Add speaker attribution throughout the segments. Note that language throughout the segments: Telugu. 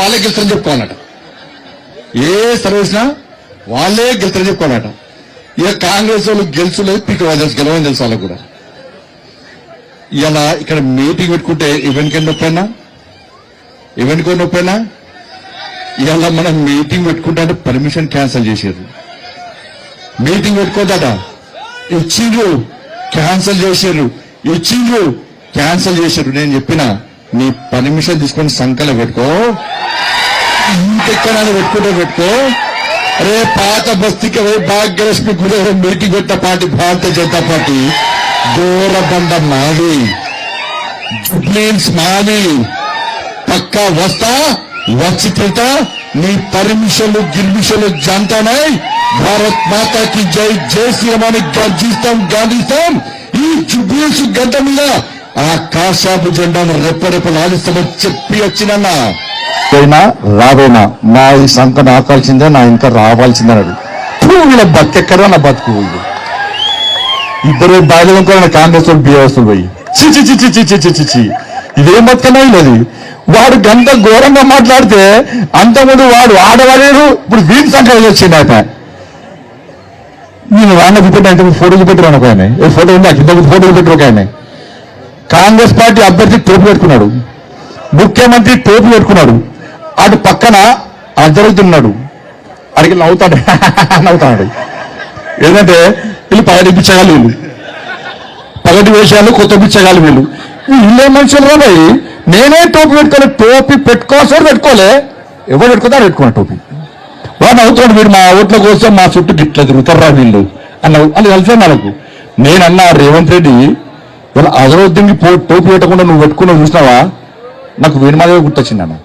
Speaker 1: వాళ్ళే గెలుస్తారని చెప్పుకోవాలట. ఏ సర్వేసినా వాళ్ళే గెలుస్తారని చెప్పుకోవాలట. ఇక కాంగ్రెస్ వాళ్ళు గెలుచులేదు, గెలవని తెలుసు వాళ్ళకు కూడా. ఇలా ఇక్కడ మీటింగ్ పెట్టుకుంటే ఈవెంట్కి నొప్పైనా ఇలా మనం మీటింగ్ పెట్టుకుంటే అంటే పర్మిషన్ క్యాన్సిల్ చేశారు. మీటింగ్ పెట్టుకోదట, ఇచ్చిండ్రు క్యాన్సిల్ చేశారు, ఇచ్చిండ్రు క్యాన్సిల్ చేశారు. నేను చెప్పిన నీ పర్మిషన్ తీసుకొని సంకల పెట్టుకో, ఇంకెక్కడ పెట్టుకో. అరే పాత బస్తీకి భాగ్యలక్ష్మి గుడి మీటింగ్ పెట్టిన పార్టీ భారతీయ జనతా పార్టీ. దూరబండ మాది, జుబ్లీన్స్ మాది. పక్కా వస్తా, వచ్చి తింటా. నీ పర్మిషన్లు గిర్మిషన్లు జంతానై భారత్ మాతాకి జై, జై శ్రీరామాన్ని గర్జిస్తాం, గాంధిస్తాం. ఈ జుబ్లీన్స్ గంట మీద ఆ కాషాపు జెండాను రెప్పరెప్పలు ఆడిస్తామని చెప్పి వచ్చినన్నా. రావేనా నా ఈ సంఖను ఆకాల్సిందే, నా ఇంకా రావాల్సిందన్నాడు. వీళ్ళ బతికెక్కరా నా బతుకు. ఇద్దరు బాధ్యత కాంగ్రెస్ బీఆర్ఎస్ పోయి చి ఇదేం బతుకన్నా లేదు. వాడు గంట ఘోరంగా మాట్లాడితే అంతకుముందు వాడు ఆడవాలేరు, ఇప్పుడు వీరి సంఖ్య వచ్చింది. ఆయన నేను రాన్న చూపెట్టి అంటే ఫోటో చూపెట్టాను ఒక ఆయన, ఏ ఫోటో ఉంది కింద ఫోటో చూపెట్టారు ఒక ఆయన. కాంగ్రెస్ పార్టీ అభ్యర్థి టోపీ పెట్టుకున్నాడు, ముఖ్యమంత్రి టోపీ పెట్టుకున్నాడు. అటు పక్కన జరుగుతున్నాడు, అడిగి నవ్వుతాడు. ఏంటంటే వీళ్ళు పగటి పిచ్చగాలి, వీళ్ళు పగటి వేషాలు కొత్త పిచ్చగాలి. వీళ్ళే మనుషులు రాబోయి. నేనే టోపీ పెట్టుకోలే, టోపీ పెట్టుకోవాల్సి పెట్టుకోలే, ఎవరు పెట్టుకుంటారు పెట్టుకున్నా టోపీ. వాడు అవుతాడు, వీడు మా ఓట్ల కోసం మా చుట్టూ గిట్ల తిరుగుతారా వీళ్ళు అని కలిసాను నాకు. నేనన్నా రేవంత్ రెడ్డి ఇలా అజరుద్దీన్కి టోపీ పెట్టకుండా నువ్వు పెట్టుకున్నావు చూసినావా, నాకు వీడి మాదే గుర్తొచ్చింది అన్న.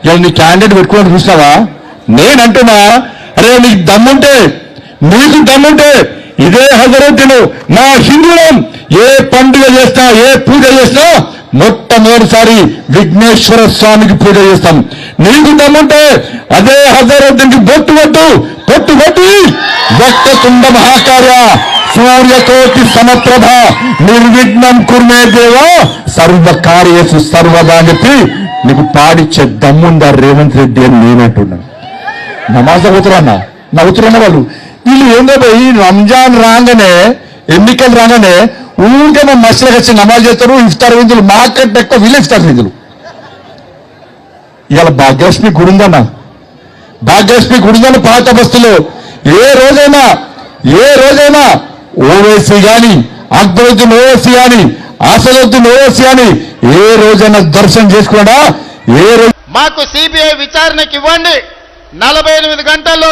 Speaker 1: ఇలా నీ క్యాండిడేట్ పెట్టుకున్నావు చూసినావా, నేనంటున్నా అరే నీకు దమ్ముంటే, నీకు దమ్ముంటే ఇదే హజరుద్దీన్ మా హిందువులం ఏ పండుగ చేసినా, ఏ పూజ చేసినా మొట్టమొదటిసారి విఘ్నేశ్వర స్వామికి పూజ చేస్తాం. నీకు దమ్ముంటే అదే హజరుద్దీన్కి బొట్టు కొట్టి వక్రతుండ మహాకార్య సూర్యకోటి సమప్రభ నిర్విఘ్నం కుర్మే దేవ సర్వకార్యేషు సర్వదా అని చెప్పి నీకు పాడిచ్చే దమ్ముందా రేవంత్ రెడ్డి అని నేనంటున్నాను. నమాజ్ అవుతున్నా నవ్వుతున్న వాళ్ళు. వీళ్ళు ఏందో పోయి రంజాన్ రాగానే, ఎన్నికలు రాగానే ఊరికే మా మసీదులకు వచ్చి నమాజ్ చేస్తారు. ఇఫ్తార్ విందులు మాకంటే ఎక్కువ వీళ్ళు ఇఫ్తార్ విందులు. ఇవాళ భాగ్యలక్ష్మి గుడి ఉందన్న, భాగ్యలక్ష్మి గుడి ఉందని పాత బస్తీలో ఏ రోజైనా ఓవైసీ గాని, అక్బరుద్దీన్ ఓవైసీ గాని, అసదుద్దీన్ ఓవైసీ గాని ఏ రోజైనా దర్శనం చేసుకున్నాడా? ఏ రోజు
Speaker 2: మాకు సిబిఐ విచారణకి ఇవ్వండి, 48 గంటల్లో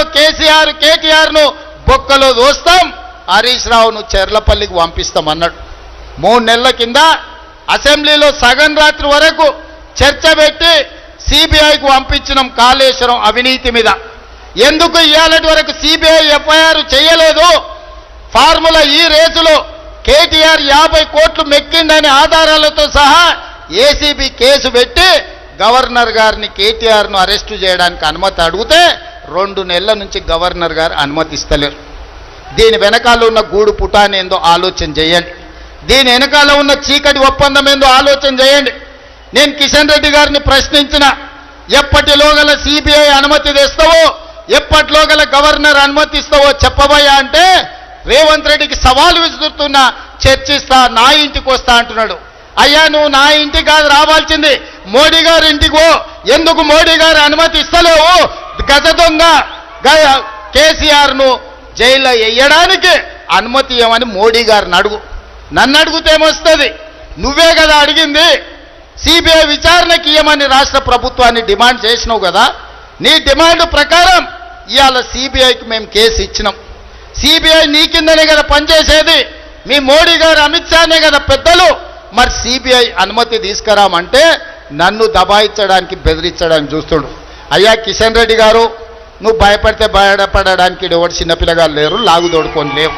Speaker 2: కేటీఆర్ ను బొక్కలో దోస్తాం, హరీష్ రావును చెర్లపల్లికి పంపిస్తాం అన్నాడు. 3 నెలల కింద అసెంబ్లీలో సగం రాత్రి వరకు చర్చ పెట్టి సిబిఐకి పంపించినాం కాళేశ్వరం అవినీతి మీద. ఎందుకు ఇవాళటి వరకు సిబిఐ ఎఫ్ఐఆర్ చేయలేదు? ఫార్ములా ఈ రేసులో కేటీఆర్ 50 కోట్లు మెక్కిందనే ఆధారాలతో సహా ఏసీబీ కేసు పెట్టి గవర్నర్ గారిని కేటీఆర్ను అరెస్టు చేయడానికి అనుమతి అడిగితే 2 నెలల నుంచి గవర్నర్ గారు అనుమతిస్తలేరు. దీని వెనకాల ఉన్న గూడు పుటాని ఏందో ఆలోచన చేయండి, దీని వెనకాల ఉన్న చీకటి ఒప్పందం ఏందో ఆలోచన చేయండి. నేను కిషన్ రెడ్డి గారిని ప్రశ్నించిన, ఎప్పటిలోగల సిబిఐ అనుమతి తెస్తావో, ఎప్పటిలోగల గవర్నర్ అనుమతిస్తావో చెప్పబోయా అంటే రేవంత్ రెడ్డికి సవాలు విసురుతున్నా, చర్చిస్తా, నా ఇంటికి వస్తా అంటున్నాడు. అయ్యా నువ్వు నా ఇంటికి కాదు రావాల్సింది, మోడీ గారి ఇంటికి పో. ఎందుకు మోడీ గారు అనుమతి ఇస్తలేవు? గజ దొంగ కేసీఆర్ను జైల్లో వేయడానికి అనుమతి ఇవ్వమని మోడీ గారిని అడుగు. నన్ను అడిగితే ఏమొస్తుంది? నువ్వే కదా అడిగింది. సిబిఐ విచారణకి ఇవ్వమని రాష్ట్ర ప్రభుత్వాన్ని డిమాండ్ చేసినావు కదా. నీ డిమాండ్ ప్రకారం ఇవాళ సిబిఐకి మేము కేసు ఇచ్చినాం. సిబిఐ నీ కిందనే కదా పనిచేసేది, మీ మోడీ గారు అమిత్ షానే కదా పెద్దలు. మరి సిబిఐ అనుమతి తీసుకురామంటే నన్ను దబాయించడానికి, బెదిరించడానికి చూస్తుడు. అయ్యా కిషన్ రెడ్డి గారు, నువ్వు భయపడితే భయపడడానికి ఎవరు చిన్నపిల్లగారు లేరు, లాగుదోడుకొని లేవు.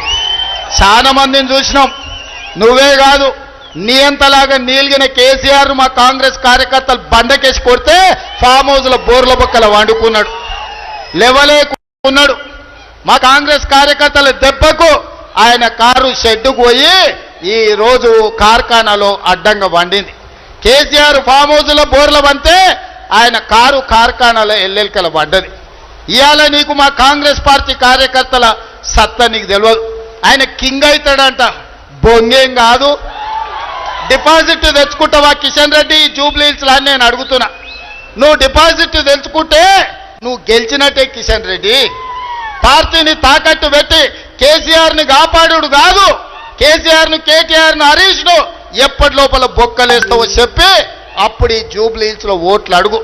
Speaker 2: చాలా మందిని చూసినాం. నువ్వే కాదు, నీ అంతలాగా నీలిగిన కేసీఆర్ మా కాంగ్రెస్ కార్యకర్తలు బండకేసి కొడితే ఫామ్ హౌస్లో బోర్ల బొక్కల వండుకున్నాడు, లేవలేకున్నాడు. మా కాంగ్రెస్ కార్యకర్తల దెబ్బకు ఆయన కారు షెడ్డుకు పోయి ఈ రోజు కార్ఖానాలో అడ్డంగా వండింది. కేసీఆర్ ఫామ్ హౌస్లో బోర్ల వంతే ఆయన కారు కార్ఖానాల ఎల్లెల్కల పడ్డది. ఇవాళ నీకు మా కాంగ్రెస్ పార్టీ కార్యకర్తల సత్తా నీకు తెలియదు. ఆయన కింగ్ అవుతాడంట, బొంగేం కాదు. డిపాజిట్ తెచ్చుకుంటావా కిషన్ రెడ్డి జూబ్లీహిల్స్లో అని నేను అడుగుతున్నా. నువ్వు డిపాజిట్ తెచ్చుకుంటే నువ్వు గెలిచినట్టే కిషన్ రెడ్డి. పార్టీని తాకట్టు పెట్టి కేసీఆర్ని కాపాడు కాదు, కేసీఆర్ను కేటీఆర్ను హరీష్ను ఎప్పటి లోపల బొక్కలేస్తావో చెప్పి అప్పుడు ఈ జూబ్లీహిల్స్లో ఓట్లు అడుగు.